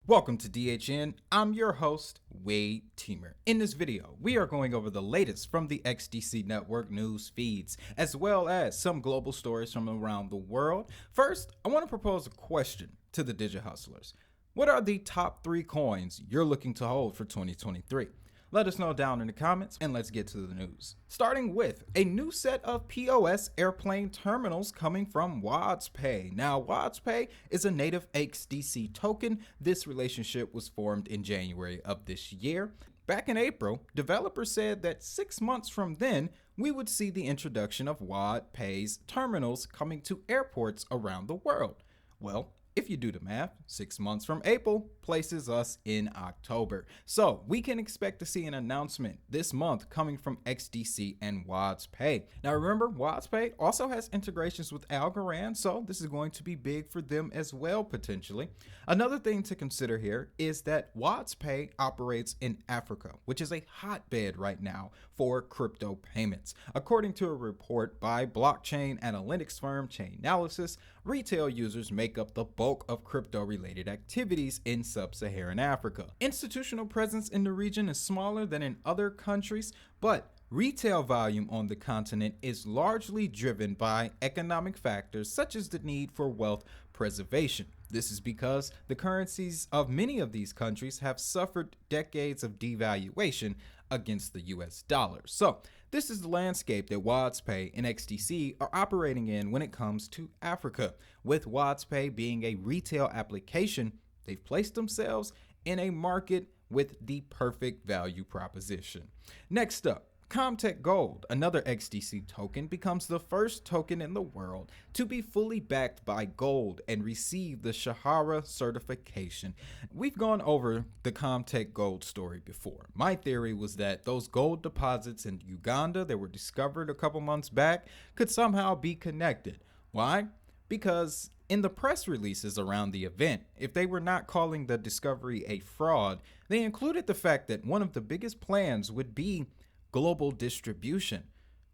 Welcome to DHN. I'm your host, Wade Teamer. In this video, we are going over the latest from the XDC network news feeds, as well as some global stories from around the world. First, I want to propose a question to the Digit Hustlers. What are the top 3 coins you're looking to hold for 2023? Let us know down in the comments, and let's get to the news. Starting with a new set of POS airplane terminals coming from Wadzpay. Now, Wadzpay is a native XDC token. This relationship was formed in January of this year. Back in April, developers said that 6 months from then, we would see the introduction of Wadzpay's terminals coming to airports around the world. Well, if you do the math, 6 months from April places us in October. So we can expect to see an announcement this month coming from XDC and Wadzpay. Now remember, Wadzpay also has integrations with Algorand, so this is going to be big for them as well, potentially. Another thing to consider here is that Wadzpay operates in Africa, which is a hotbed right now for crypto payments. According to a report by blockchain analytics firm Chainalysis, retail users make up the bulk of crypto-related activities in sub-Saharan Africa. Institutional presence in the region is smaller than in other countries, but retail volume on the continent is largely driven by economic factors such as the need for wealth preservation. This is because the currencies of many of these countries have suffered decades of devaluation against the US dollar. So this is the landscape that Wadzpay and XDC are operating in when it comes to Africa. With Wadzpay being a retail application, they've placed themselves in a market with the perfect value proposition. Next up, Comtech Gold, another XDC token, becomes the first token in the world to be fully backed by gold and receive the Shahara certification. We've gone over the Comtech Gold story before. My theory was that those gold deposits in Uganda that were discovered a couple months back could somehow be connected. Why? Because in the press releases around the event, if they were not calling the discovery a fraud, they included the fact that one of the biggest plans would be global distribution.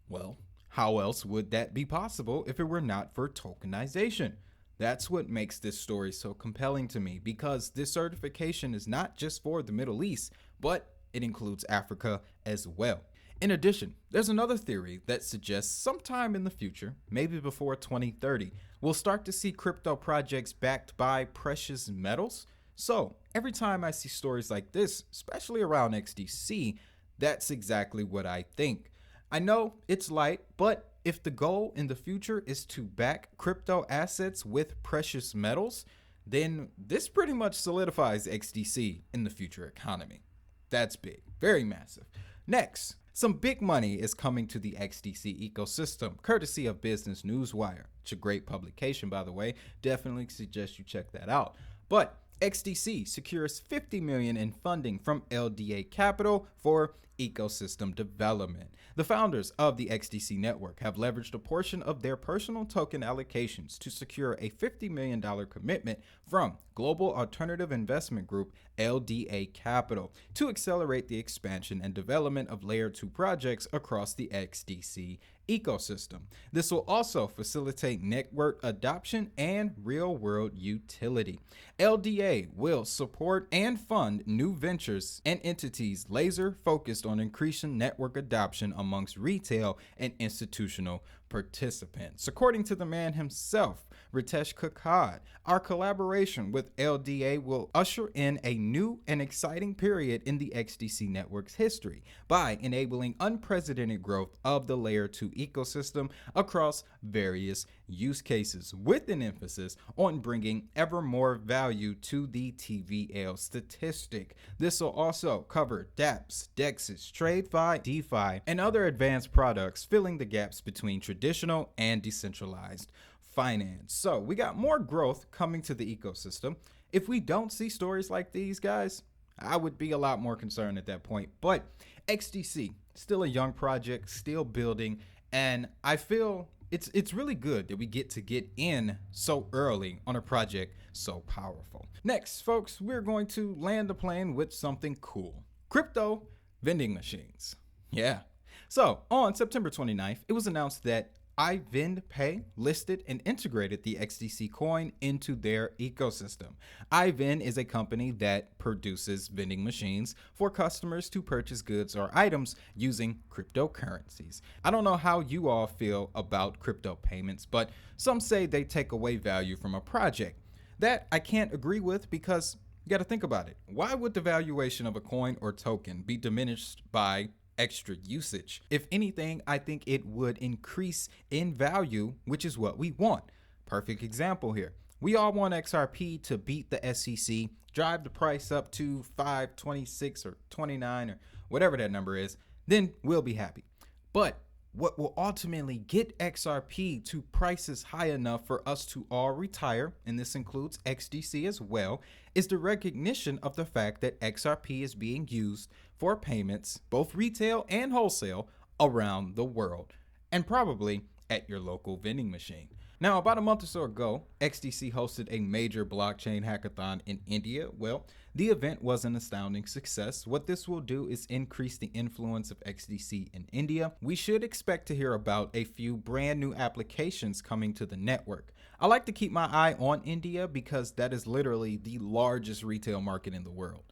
Well, how else would that be possible if it were not for tokenization? That's what makes this story so compelling to me, because this certification is not just for the Middle East, but it includes Africa as well. In addition, there's another theory that suggests sometime in the future, maybe before 2030, we'll start to see crypto projects backed by precious metals. So every time I see stories like this, especially around XDC, that's exactly what I think. I know it's light, but if the goal in the future is to back crypto assets with precious metals, then this pretty much solidifies XDC in the future economy. That's big, very massive. Next, some big money is coming to the XDC ecosystem, courtesy of Business Newswire. It's a great publication, by the way. Definitely suggest you check that out. But XDC secures $50 million in funding from LDA Capital for ecosystem development. The founders of the XDC network have leveraged a portion of their personal token allocations to secure a $50 million commitment from global alternative investment group LDA Capital to accelerate the expansion and development of Layer 2 projects across the XDC ecosystem. This will also facilitate network adoption and real-world utility. LDA will support and fund new ventures and entities laser-focused on increasing network adoption amongst retail and institutional participants. According to the man himself, Ritesh Kakad, our collaboration with LDA will usher in a new and exciting period in the XDC network's history by enabling unprecedented growth of the Layer 2 ecosystem across various use cases, with an emphasis on bringing ever more value to the TVL statistic. This will also cover dApps, DEXs, TradeFi, DeFi, and other advanced products, filling the gaps between traditional and decentralized finance. So we got more growth coming to the ecosystem. If we don't see stories like these, guys, I would be a lot more concerned at that point. But XDC, still a young project, still building, and I feel it's really good that we get in so early on a project so powerful. Next, folks, we're going to land the plane with something cool. Crypto vending machines. Yeah. So on September 29th, it was announced that Wadzpay listed and integrated the XDC coin into their ecosystem. iVend is a company that produces vending machines for customers to purchase goods or items using cryptocurrencies. I don't know how you all feel about crypto payments, but some say they take away value from a project. That I can't agree with because you got to think about it. Why would the valuation of a coin or token be diminished by extra usage? If anything, I think it would increase in value, which is what we want. Perfect example here. We all want XRP to beat the SEC, drive the price up to 526 or 29 or whatever that number is, then we'll be happy. But what will ultimately get XRP to prices high enough for us to all retire, and this includes XDC as well, is the recognition of the fact that XRP is being used for payments, both retail and wholesale, around the world, and probably at your local vending machine. Now, about a month or so ago, XDC hosted a major blockchain hackathon in India. Well, the event was an astounding success. What this will do is increase the influence of XDC in India. We should expect to hear about a few brand new applications coming to the network. I like to keep my eye on India because that is literally the largest retail market in the world.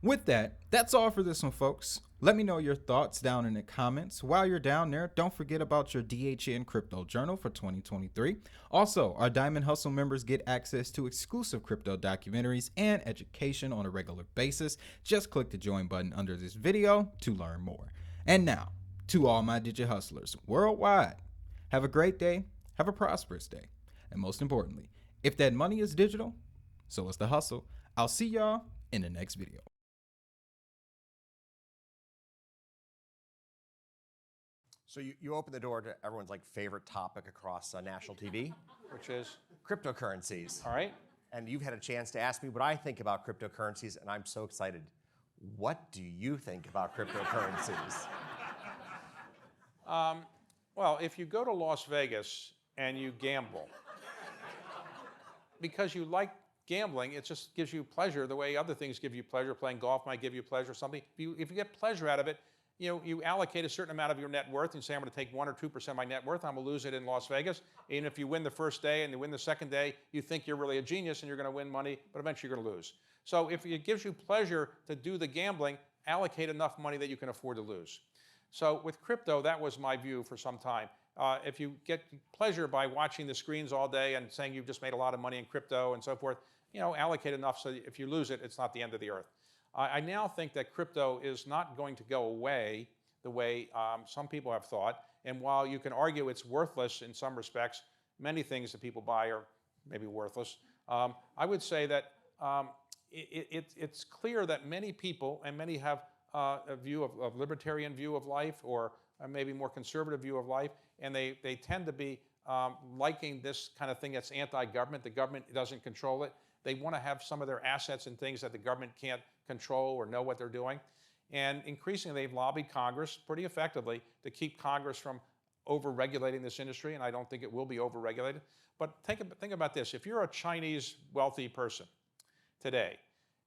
With that, that's all for this one, folks. Let me know your thoughts down in the comments. While you're down there, don't forget about your DHN Crypto Journal for 2023. Also, our Diamond Hustle members get access to exclusive crypto documentaries and education on a regular basis. Just click the join button under this video to learn more. And now, to all my Digi Hustlers worldwide, have a great day, have a prosperous day. And most importantly, if that money is digital, so is the hustle. I'll see y'all in the next video. So you open the door to everyone's favorite topic across national TV, Which is, cryptocurrencies. all right? And you've had a chance to ask me what I think about cryptocurrencies, and I'm so excited. What do you think about cryptocurrencies? Well, if you go to Las Vegas and you gamble, because you like gambling, it just gives you pleasure the way other things give you pleasure. Playing golf might give you pleasure, something. If you get pleasure out of it, you allocate a certain amount of your net worth and say, I'm going to take 1 or 2% of my net worth. I'm going to lose it in Las Vegas. Even if you win the first day and you win the second day, you think you're really a genius and you're going to win money, but eventually you're going to lose. So if it gives you pleasure to do the gambling, allocate enough money that you can afford to lose. So with crypto, that was my view for some time. If you get pleasure by watching the screens all day and saying you've just made a lot of money in crypto and so forth, allocate enough so that if you lose it, it's not the end of the earth. I now think that crypto is not going to go away the way some people have thought. And while you can argue it's worthless in some respects, many things that people buy are maybe worthless. I would say that it's clear that many people, and many have a view of libertarian view of life, or maybe more conservative view of life, and they tend to be liking this kind of thing that's anti-government. The government doesn't control it. They want to have some of their assets in things that the government can't control or know what they're doing. And increasingly, they've lobbied Congress pretty effectively to keep Congress from over-regulating this industry, and I don't think it will be over-regulated. But think about this. If you're a Chinese wealthy person today,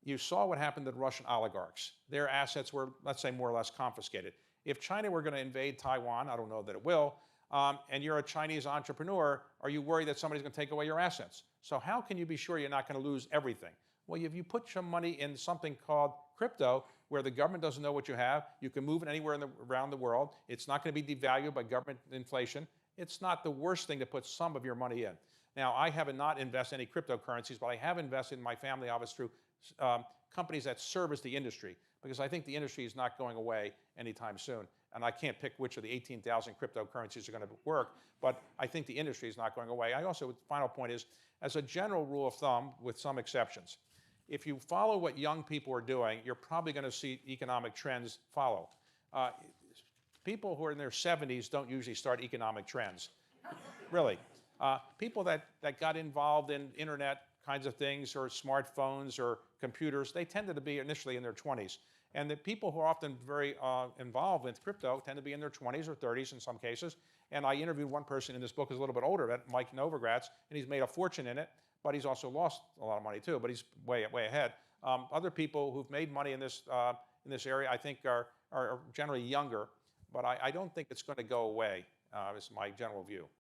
you saw what happened to the Russian oligarchs. Their assets were, let's say, more or less confiscated. If China were going to invade Taiwan, I don't know that it will, and you're a Chinese entrepreneur, are you worried that somebody's going to take away your assets? So how can you be sure you're not going to lose everything? Well, if you put some money in something called crypto, where the government doesn't know what you have, you can move it anywhere around the world. It's not going to be devalued by government inflation. It's not the worst thing to put some of your money in. Now, I have not invested in any cryptocurrencies, but I have invested in my family office through companies that service the industry, because I think the industry is not going away anytime soon. And I can't pick which of the 18,000 cryptocurrencies are going to work, but I think the industry is not going away. I also, the final point is, as a general rule of thumb, with some exceptions, if you follow what young people are doing, you're probably going to see economic trends follow. People who are in their 70s don't usually start economic trends, really. People that got involved in internet kinds of things, or smartphones or computers, they tended to be initially in their 20s. And the people who are often very involved with crypto tend to be in their 20s or 30s in some cases. And I interviewed one person in this book who's a little bit older, Mike Novogratz, and he's made a fortune in it, but he's also lost a lot of money too, but he's way ahead. Other people who've made money in this area, I think, are generally younger, but I don't think it's going to go away, is my general view.